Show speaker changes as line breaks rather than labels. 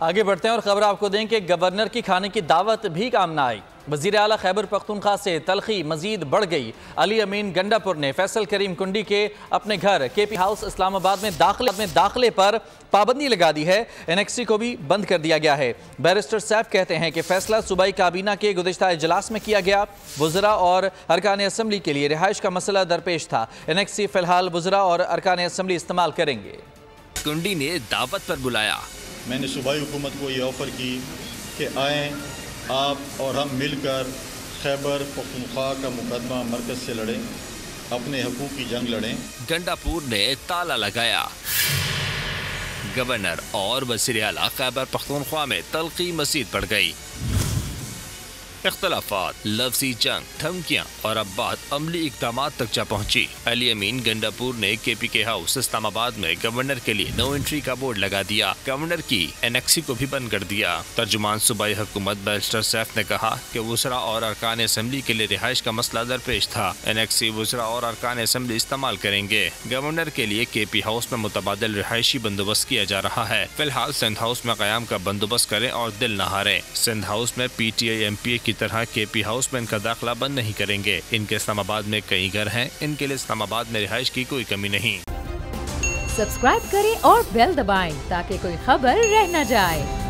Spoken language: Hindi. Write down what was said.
आगे बढ़ते हैं और खबर आपको दें कि गवर्नर की खाने की दावत भी काम न आई। वज़ीर आला खैबर पख्तूनख्वा से तलखी मजीद बढ़ गई। अली अमीन गंडापुर ने फैसल करीम कुंडी के अपने घर केपी हाउस इस्लामाबाद में दाखिले पर पाबंदी लगा दी है। NXT को भी बंद कर दिया गया है। बैरिस्टर सैफ कहते हैं कि फैसला सूबाई काबीना के गुज़िश्ता इजलास में किया गया। वज़रा और अरकान असम्बली के लिए रिहाइश का मसला दरपेश था। NXT फिलहाल वज़रा और अरकान असम्बली इस्तेमाल करेंगे।
कुंडी ने दावत पर बुलाया।
मैंने सूबाई हुकूमत को ये ऑफ़र की कि आएँ आप और हम मिलकर खैबर पख्तूनख्वा का मुकदमा मरकज़ से लड़ें, अपने हकूक़ की जंग लड़ें।
गंडापुर ने ताला लगाया। गवर्नर और वज़ीर आला खैबर पख्तूनख्वा में तलखी मज़ीद बढ़ गई। इख्तलाफात, लफ्ज़ी जंग, धमकियाँ और अब बात अमली इक़दामात तक जा पहुँची। अली अमीन गंडापुर ने KP के हाउस इस्लामाबाद में गवर्नर के लिए नो एंट्री का बोर्ड लगा दिया। गवर्नर की NXT को भी बंद कर दिया। तर्जुमान सूबाई हुकूमत बैरिस्टर सैफ ने कहा कि वज़रा और अरकान असम्बली के लिए रिहाइश का मसला दरपेश था। NXT वज़रा और अरकान असम्बली इस्तेमाल करेंगे। गवर्नर के लिए KP हाउस में मुतबादिल रिहायशी बंदोबस्त किया जा रहा है। फिलहाल सिंध हाउस में क़याम का बंदोबस्त करें और दिल न हारें। सिंध हाउस में PTI MPA की तरह KP हाउस में इनका दाखिला बंद नहीं करेंगे। इनके इस्लामाबाद में कई घर हैं, इनके लिए इस्लामाबाद में रिहाइश की कोई कमी नहीं।
सब्सक्राइब करें और बेल दबाएं ताकि कोई खबर रह न जाए।